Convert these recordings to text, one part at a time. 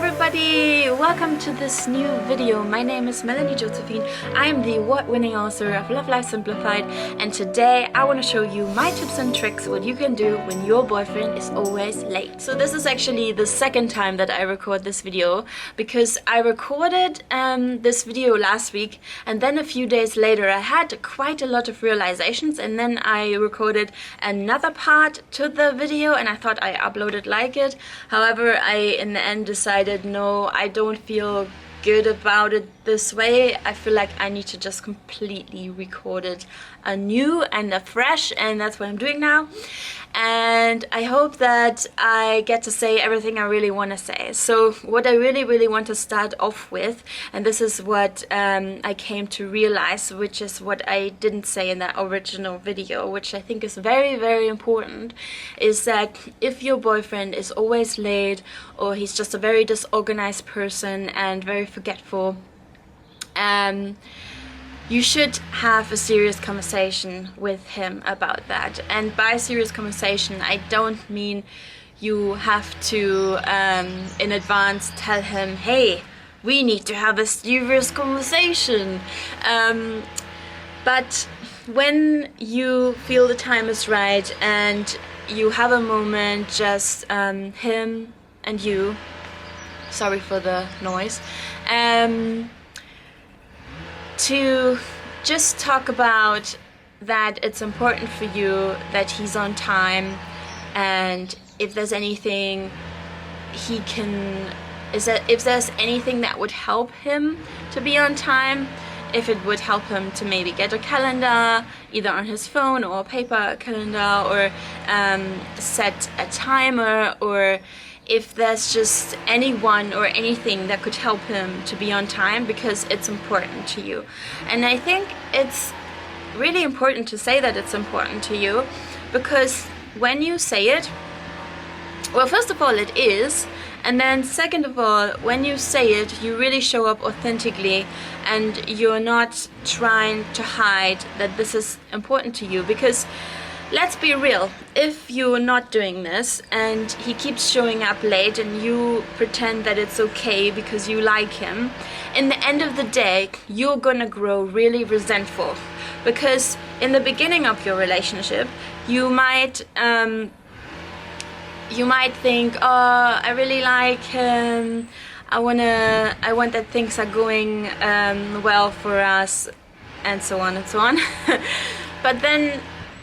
everybody! Welcome to this new video. My name is Melanie Josephine. I am the award-winning author of Love Life Simplified, and today I want to show you my tips and tricks what you can do when your boyfriend is always late. So this is actually the second time that I record this video, because I recorded this video last week, and then a few days later I had quite a lot of realizations, and then I recorded another part to the video and I thought I uploaded like it. However, I in the end decided no, I don't feel good about it this way. I feel like I need to just completely record it anew and afresh, and that's what I'm doing now. And I hope that I get to say everything I really want to say. So what I really want to start off with, and this is what I came to realize, which is what I didn't say in that original video, which I think is very important, is that if your boyfriend is always late, or he's just a very disorganized person and very forgetful, you should have a serious conversation with him about that. And by serious conversation, I don't mean you have to in advance tell him, hey, we need to have a serious conversation. But when you feel the time is right and you have a moment, just him and you, sorry for the noise, to just talk about that it's important for you that he's on time, and if there's anything he can, if there's anything that would help him to be on time, if it would help him to maybe get a calendar either on his phone or a paper calendar, or set a timer, or if there's just anyone or anything that could help him to be on time, because it's important to you. And I think it's really important to say that it's important to you, because when you say it, well, first of all, it is, and then second of all, when you say it, you really show up authentically, and you're not trying to hide that this is important to you. Because let's be real, if you're not doing this and he keeps showing up late and you pretend that it's okay because you like him, in the end of the day, you're gonna grow really resentful. Because in the beginning of your relationship, you might think, oh, I really like him, I want that things are going well for us, and so on and so on. But then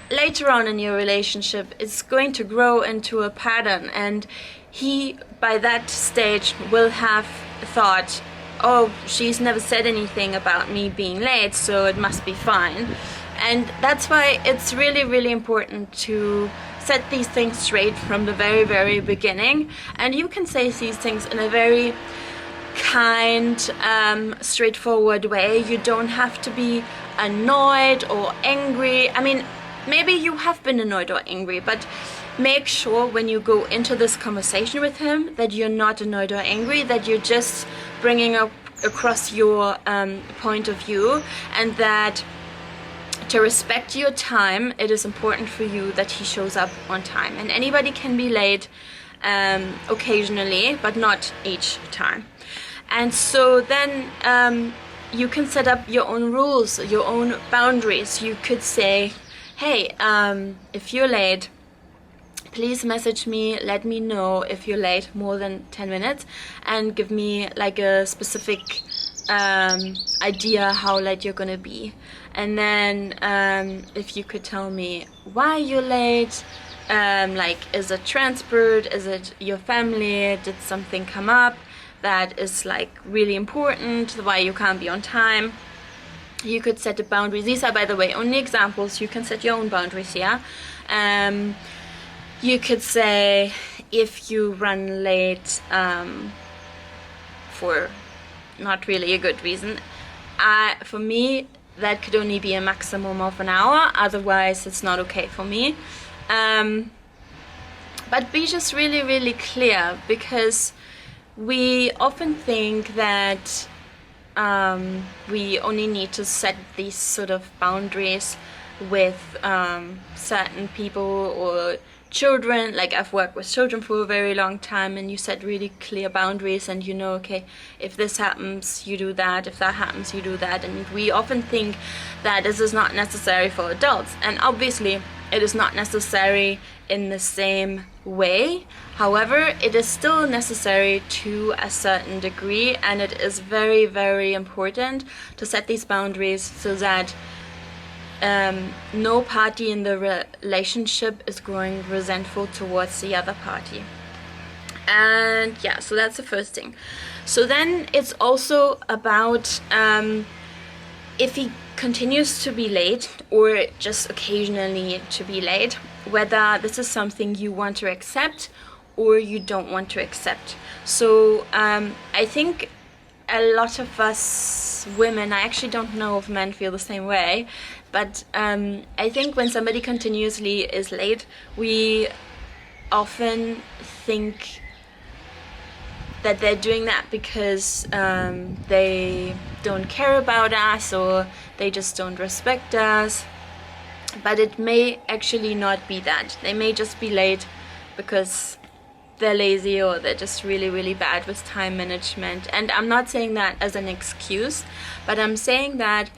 later on in your relationship, it's going to grow into a pattern, and he by that stage will have thought, oh, she's never said anything about me being late, so it must be fine. And that's why it's really important to set these things straight from the very beginning. And you can say these things in a very kind, straightforward way. You don't have to be annoyed or angry. I mean, maybe you have been annoyed or angry, but make sure when you go into this conversation with him that you're not annoyed or angry, that you're just bringing up across your point of view, and that to respect your time, it is important for you that he shows up on time. And anybody can be late occasionally, but not each time. And so then you can set up your own rules, your own boundaries. You could say, hey, if you're late, please message me, let me know if you're late more than 10 minutes, and give me like a specific idea how late you're gonna be. And then if you could tell me why you're late, like, is it transport, is it your family, did something come up that is like really important, why you can't be on time. You could set a boundary. These are, by the way, only examples. You can set your own boundaries here. You could say, if you run late for not really a good reason, for me, that could only be a maximum of an hour. Otherwise, it's not okay for me. But be just really clear, because we often think that we only need to set these sort of boundaries with certain people, or children, like I've worked with children for a very long time, and you set really clear boundaries, and you know, okay, if this happens, you do that, if that happens, you do that. And we often think that this is not necessary for adults, and obviously it is not necessary in the same way. However, it is still necessary to a certain degree, and it is very, very important to set these boundaries so that no party in the relationship is growing resentful towards the other party. And yeah, so that's the first thing. So then it's also about if he continues to be late, or just occasionally to be late, whether this is something you want to accept or you don't want to accept. So I think a lot of us women, I actually don't know if men feel the same way, but I think when somebody continuously is late, we often think that they're doing that because they don't care about us, or they just don't respect us. But it may actually not be that. They may just be late because they're lazy, or they're just really, really bad with time management. And I'm not saying that as an excuse, but I'm saying that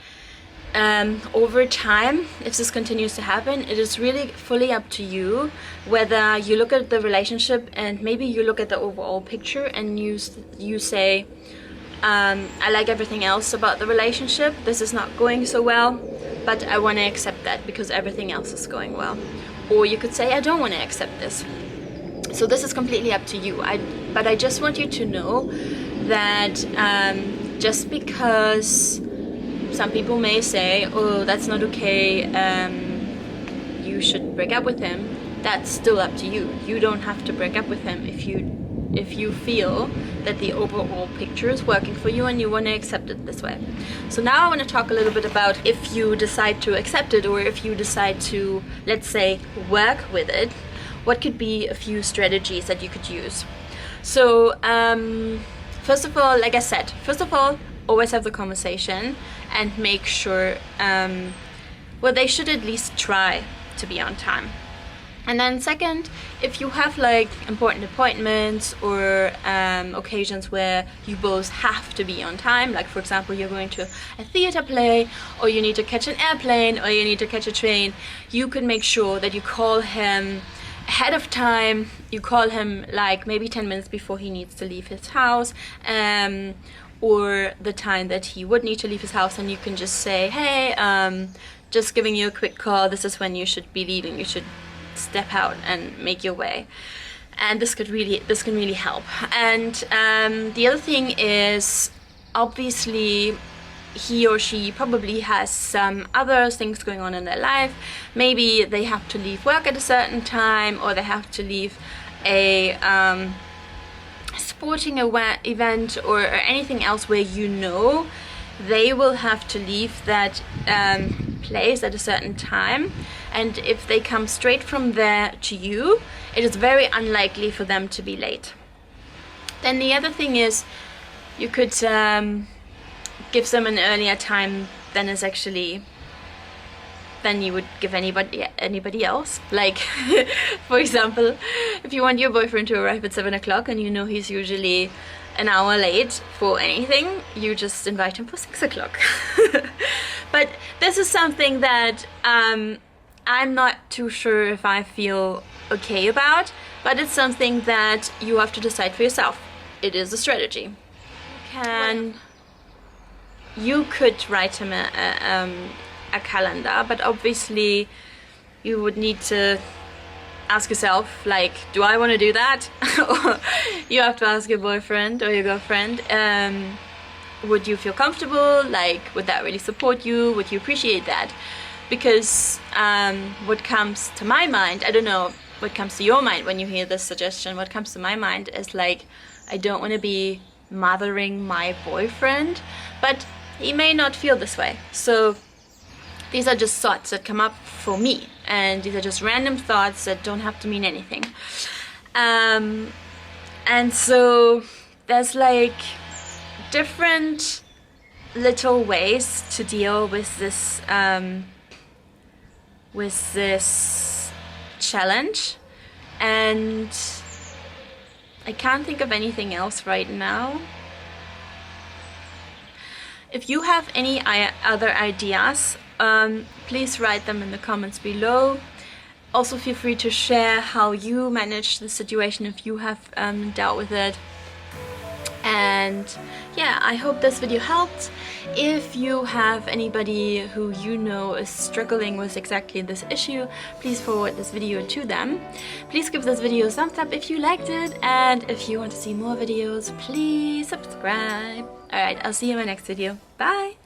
over time, if this continues to happen, it is really fully up to you whether you look at the relationship, and maybe you look at the overall picture, and you say, I like everything else about the relationship, this is not going so well, but I want to accept that because everything else is going well. Or you could say, I don't want to accept this. So this is completely up to you. But I just want you to know that just because some people may say, oh, that's not okay, you should break up with him, that's still up to you. You don't have to break up with him if you feel that the overall picture is working for you and you want to accept it this way. So now I want to talk a little bit about if you decide to accept it, or if you decide to, let's say, work with it, what could be a few strategies that you could use. So first of all, like I said, always have the conversation and make sure, well, they should at least try to be on time. And then second, if you have like important appointments or occasions where you both have to be on time, like for example, you're going to a theater play, or you need to catch an airplane, or you need to catch a train, you can make sure that you call him ahead of time. You call him like maybe 10 minutes before he needs to leave his house, or the time that he would need to leave his house, and you can just say, hey, just giving you a quick call, this is when you should be leaving, you should step out and make your way. And this can really help. And the other thing is, obviously he or she probably has some other things going on in their life. Maybe they have to leave work at a certain time, or they have to leave a sporting event or anything else where you know they will have to leave that place at a certain time. And if they come straight from there to you, it is very unlikely for them to be late. Then the other thing is, you could give them an earlier time than you would give anybody else. Like, for example, if you want your boyfriend to arrive at 7 o'clock and you know he's usually an hour late for anything, you just invite him for 6 o'clock. But this is something that I'm not too sure if I feel okay about, but it's something that you have to decide for yourself. It is a strategy. You could write him a calendar, but obviously you would need to ask yourself, like, do I want to do that? Or you have to ask your boyfriend or your girlfriend, would you feel comfortable? Like, would that really support you? Would you appreciate that? Because what comes to my mind, I don't know what comes to your mind when you hear this suggestion. What comes to my mind is like, I don't want to be mothering my boyfriend, but he may not feel this way. So these are just thoughts that come up for me, and these are just random thoughts that don't have to mean anything. And so there's like different little ways to deal with this challenge. And I can't think of anything else right now. If you have any other ideas, please write them in the comments below. Also feel free to share how you managed the situation if you have dealt with it. And yeah, I hope this video helped. If you have anybody who you know is struggling with exactly this issue, please forward this video to them. Please give this video a thumbs up if you liked it, and if you want to see more videos, please subscribe. Alright, I'll see you in my next video. Bye!